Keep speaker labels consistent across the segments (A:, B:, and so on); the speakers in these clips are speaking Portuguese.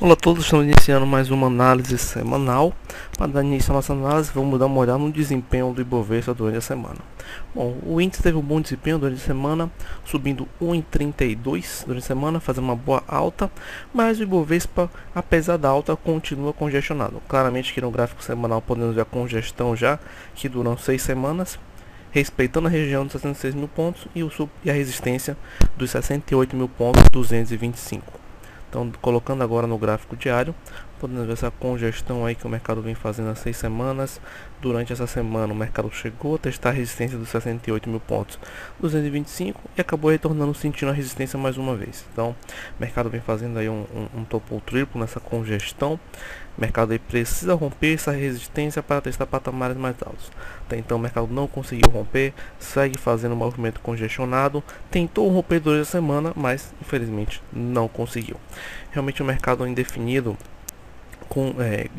A: Olá a todos, estamos iniciando mais uma análise semanal. Para dar início à nossa análise, vamos dar uma olhada no desempenho do Ibovespa durante a semana. Bom, o índice teve um bom desempenho durante a semana, subindo 1,32 durante a semana, fazendo uma boa alta, mas o Ibovespa, apesar da alta, continua congestionado. Claramente que no gráfico semanal podemos ver a congestão já, que duram 6 semanas, respeitando a região dos 66 mil pontos e a resistência dos 68 mil pontos 225. Então, colocando agora no gráfico diário, podemos ver essa congestão aí que o mercado vem fazendo há 6 semanas. Durante essa semana, o mercado chegou a testar a resistência dos 68 mil pontos 225 e acabou retornando, sentindo a resistência mais uma vez. Então, o mercado vem fazendo aí um topo triplo nessa congestão. O mercado aí precisa romper essa resistência para testar patamares mais altos. Até então, o mercado não conseguiu romper, segue fazendo um movimento congestionado. Tentou romper durante a semana, mas infelizmente não conseguiu. Realmente o mercado indefinido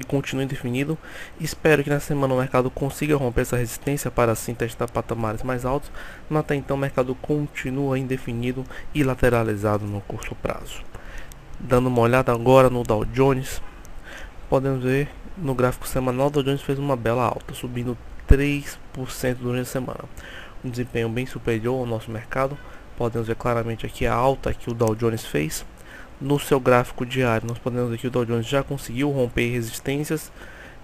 A: continua indefinido. Espero que na semana o mercado consiga romper essa resistência para assim testar patamares mais altos, mas até então o mercado continua indefinido e lateralizado no curto prazo. Dando uma olhada agora no Dow Jones, podemos ver no gráfico semanal, o Dow Jones fez uma bela alta, subindo 3% durante a semana. Um desempenho bem superior ao nosso mercado. Podemos ver claramente aqui a alta que o Dow Jones fez. No seu gráfico diário, nós podemos ver que o Dow Jones já conseguiu romper resistências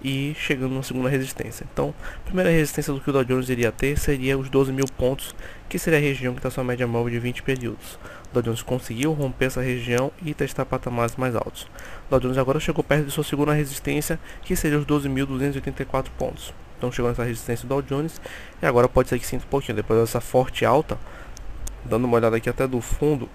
A: e chegando na segunda resistência. Então, a primeira resistência do que o Dow Jones iria ter seria os 12 mil pontos, que seria a região que está sua média móvel de 20 períodos. O Dow Jones conseguiu romper essa região e testar patamares mais altos. O Dow Jones agora chegou perto de sua segunda resistência, que seria os 12.284 pontos. Então, chegou nessa resistência do Dow Jones e agora pode ser que sinta um pouquinho, depois dessa forte alta, dando uma olhada aqui até do fundo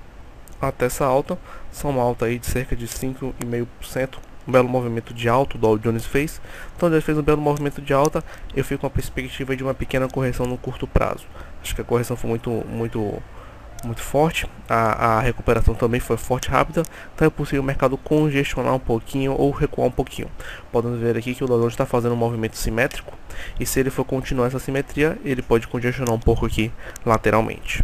A: até essa alta, são uma alta aí de cerca de 5,5%, um belo movimento de alta o Dow Jones fez. Então ele fez um belo movimento de alta, eu fico com a perspectiva de uma pequena correção no curto prazo. Acho que a correção foi muito forte, a recuperação também foi forte, rápida, então é possível o mercado congestionar um pouquinho ou recuar um pouquinho. Podemos ver aqui que o Dow Jones está fazendo um movimento simétrico, e se ele for continuar essa simetria, ele pode congestionar um pouco aqui lateralmente.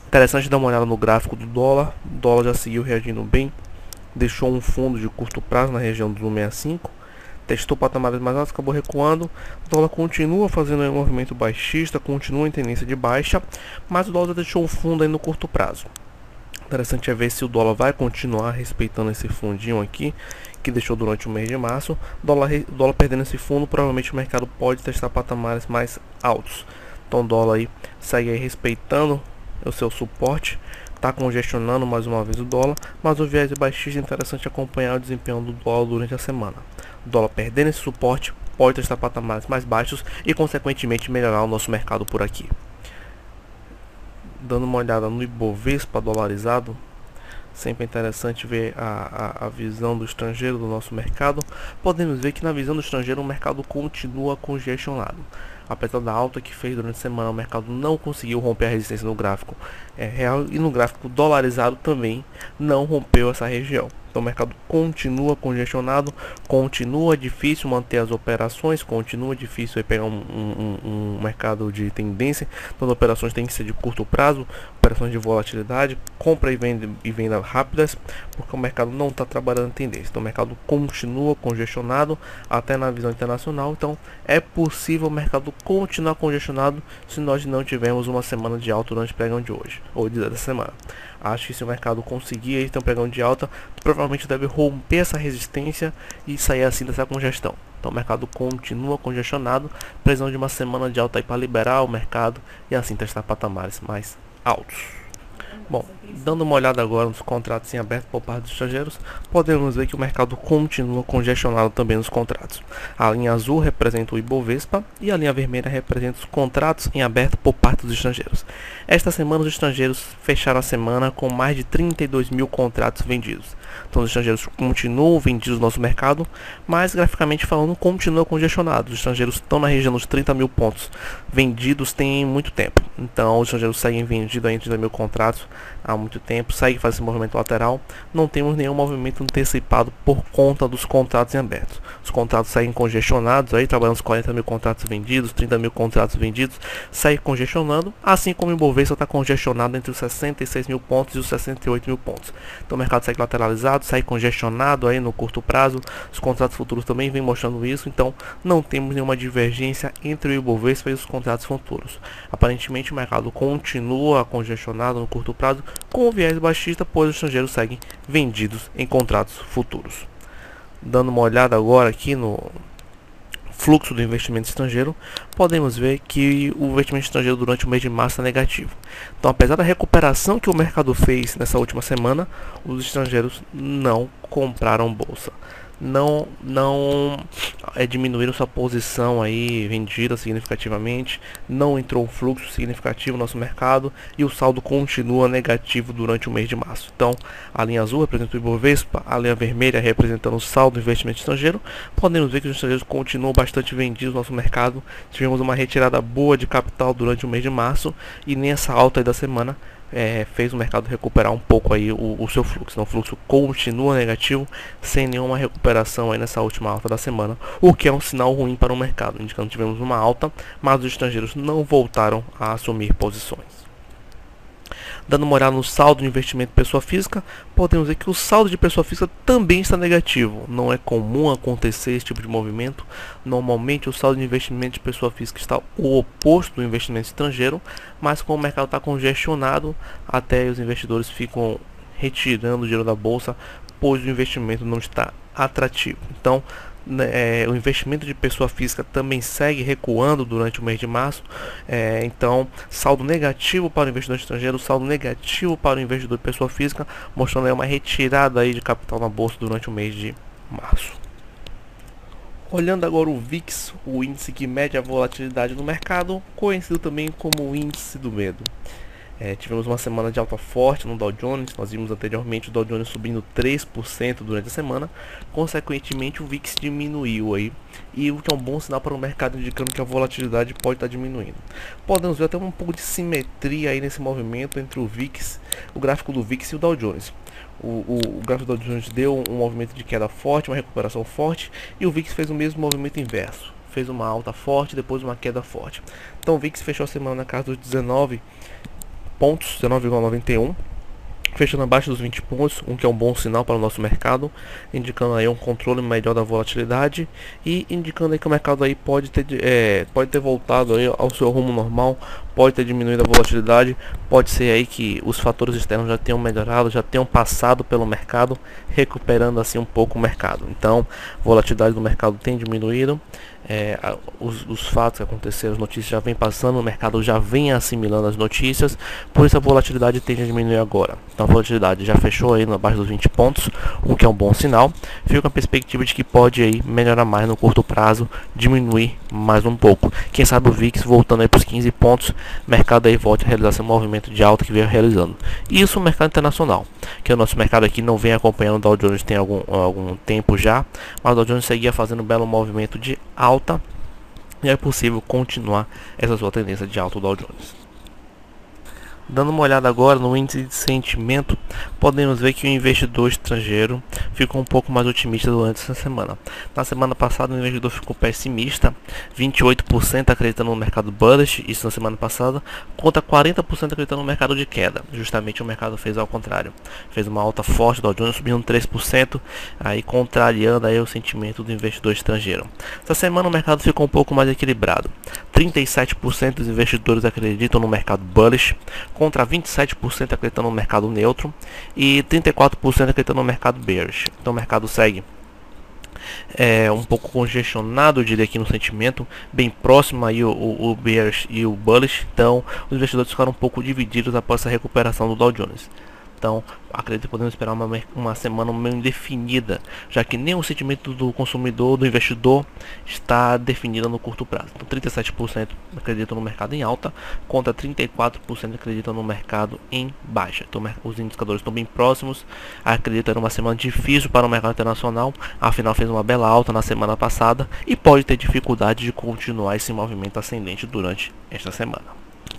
A: Interessante dar uma olhada no gráfico do dólar. O dólar já seguiu reagindo bem, deixou um fundo de curto prazo na região dos 1,65, testou patamares mais altos, acabou recuando. O dólar continua fazendo um movimento baixista, continua em tendência de baixa, mas o dólar já deixou um fundo aí no curto prazo. Interessante é ver se o dólar vai continuar respeitando esse fundinho aqui que deixou durante o mês de março. O dólar perdendo esse fundo, provavelmente o mercado pode testar patamares mais altos. Então o dólar aí segue aí respeitando o seu suporte, está congestionando mais uma vez o dólar, mas o viés baixista é interessante acompanhar o desempenho do dólar durante a semana. O dólar perdendo esse suporte pode testar patamares mais baixos e consequentemente melhorar o nosso mercado por aqui. Dando uma olhada no Ibovespa dolarizado, sempre é interessante ver a visão do estrangeiro do nosso mercado. Podemos ver que na visão do estrangeiro o mercado continua congestionado. Apesar da alta que fez durante a semana, o mercado não conseguiu romper a resistência no gráfico real, e no gráfico dolarizado também não rompeu essa região. Então o mercado continua congestionado, continua difícil manter as operações, continua difícil pegar um mercado de tendência. Então as operações têm que ser de curto prazo, operações de volatilidade, compra e venda rápidas, porque o mercado não está trabalhando em tendência. Então o mercado continua congestionado até na visão internacional. Então é possível o mercado continuar congestionado se nós não tivermos uma semana de alta durante o pregão de hoje, ou dessa semana. Acho que se o mercado conseguir ter um pregão de alta, provavelmente deve romper essa resistência e sair assim dessa congestão. Então o mercado continua congestionado, precisando de uma semana de alta aí para liberar o mercado e assim testar patamares mais altos. Bom, dando uma olhada agora nos contratos em aberto por parte dos estrangeiros, podemos ver que o mercado continua congestionado também nos contratos. A linha azul representa o Ibovespa e a linha vermelha representa os contratos em aberto por parte dos estrangeiros. Esta semana os estrangeiros fecharam a semana com mais de 32 mil contratos vendidos. Então os estrangeiros continuam vendidos no nosso mercado, mas graficamente falando continua congestionado. Os estrangeiros estão na região dos 30 mil pontos vendidos tem muito tempo. Então os estrangeiros seguem vendidos em 30 mil contratos há muito tempo, segue fazendo esse movimento lateral. Não temos nenhum movimento antecipado por conta dos contratos em aberto. Os contratos seguem congestionados, aí trabalhando os 40 mil contratos vendidos, 30 mil contratos vendidos, segue congestionando, assim como o Ibovespa está congestionado entre os 66 mil pontos e os 68 mil pontos. Então o mercado segue lateralizado pesado, sai congestionado aí no curto prazo. Os contratos futuros também vêm mostrando isso, então não temos nenhuma divergência entre o Ibovespa e os contratos futuros. Aparentemente o mercado continua congestionado no curto prazo com o viés baixista, pois os estrangeiros seguem vendidos em contratos futuros. Dando uma olhada agora aqui no fluxo do investimento estrangeiro, podemos ver que o investimento estrangeiro durante o mês de março é negativo. Então, apesar da recuperação que o mercado fez nessa última semana, os estrangeiros não compraram bolsa. Não diminuíram sua posição aí vendida significativamente, não entrou um fluxo significativo no nosso mercado e o saldo continua negativo durante o mês de março. Então, a linha azul representa o Ibovespa, a linha vermelha representando o saldo do investimento estrangeiro. Podemos ver que os estrangeiros continuam bastante vendidos no nosso mercado. Tivemos uma retirada boa de capital durante o mês de março e nessa alta aí da semana fez o mercado recuperar um pouco aí o seu fluxo. Então, o fluxo continua negativo, sem nenhuma recuperação aí nessa última alta da semana, o que é um sinal ruim para o mercado, indicando que tivemos uma alta, mas os estrangeiros não voltaram a assumir posições. Dando uma olhada no saldo de investimento de pessoa física, podemos ver que o saldo de pessoa física também está negativo. Não é comum acontecer esse tipo de movimento. Normalmente o saldo de investimento de pessoa física está o oposto do investimento estrangeiro, mas como o mercado está congestionado, até os investidores ficam retirando o dinheiro da bolsa, pois o investimento não está atrativo. Então, o investimento de pessoa física também segue recuando durante o mês de março. Então, saldo negativo para o investidor estrangeiro, saldo negativo para o investidor de pessoa física, mostrando aí uma retirada aí de capital na bolsa durante o mês de março. Olhando agora o VIX, o índice que mede a volatilidade no mercado, conhecido também como o índice do medo. Tivemos uma semana de alta forte no Dow Jones. Nós vimos anteriormente o Dow Jones subindo 3% durante a semana. Consequentemente o VIX diminuiu aí, e o que é um bom sinal para o mercado, indicando que a volatilidade pode estar diminuindo. Podemos ver até um pouco de simetria aí nesse movimento entre o VIX, o gráfico do VIX e o Dow Jones. O gráfico do Dow Jones deu um movimento de queda forte, uma recuperação forte, e o VIX fez o mesmo movimento inverso. Fez uma alta forte, depois uma queda forte. Então o VIX fechou a semana na casa dos 19 pontos, 19,91, fechando abaixo dos 20 pontos, o que é um bom sinal para o nosso mercado, indicando aí um controle melhor da volatilidade e indicando aí que o mercado aí pode ter voltado aí ao seu rumo normal, pode ter diminuído a volatilidade, pode ser aí que os fatores externos já tenham melhorado, já tenham passado pelo mercado, recuperando assim um pouco o mercado. Então, a volatilidade do mercado tem diminuído. Os fatos que aconteceram, as notícias já vem passando, o mercado já vem assimilando as notícias, por isso a volatilidade tende a diminuir agora. Então a volatilidade já fechou aí abaixo dos 20 pontos, o que é um bom sinal. Fica com a perspectiva de que pode aí melhorar mais no curto prazo, diminuir mais um pouco. Quem sabe o VIX voltando aí para os 15 pontos, o mercado aí volte a realizar seu movimento de alta que veio realizando. Isso o mercado internacional, que o nosso mercado aqui não vem acompanhando o Dow Jones tem algum tempo já, mas o Dow Jones seguia fazendo um belo movimento de alta, e é possível continuar essa sua tendência de alta do Dow Jones. Dando uma olhada agora no índice de sentimento, podemos ver que o investidor estrangeiro ficou um pouco mais otimista durante essa semana. Na semana passada o investidor ficou pessimista, 28% acreditando no mercado bullish, isso na semana passada, contra 40% acreditando no mercado de queda. Justamente o mercado fez ao contrário, fez uma alta forte, Dow Jones subindo 3%, aí contrariando aí o sentimento do investidor estrangeiro. Essa semana o mercado ficou um pouco mais equilibrado, 37% dos investidores acreditam no mercado bullish, contra 27% acreditando no mercado neutro e 34% acreditando no mercado bearish. Então o mercado segue um pouco congestionado, eu diria aqui no sentimento, bem próximo aí o bearish e o bullish. Então os investidores ficaram um pouco divididos após essa recuperação do Dow Jones. Então, acredito que podemos esperar uma semana meio indefinida, já que nem o sentimento do consumidor, do investidor, está definido no curto prazo. Então, 37% acreditam no mercado em alta, contra 34% acreditam no mercado em baixa. Então, os indicadores estão bem próximos. Acredito que era uma semana difícil para o mercado internacional, afinal fez uma bela alta na semana passada e pode ter dificuldade de continuar esse movimento ascendente durante esta semana.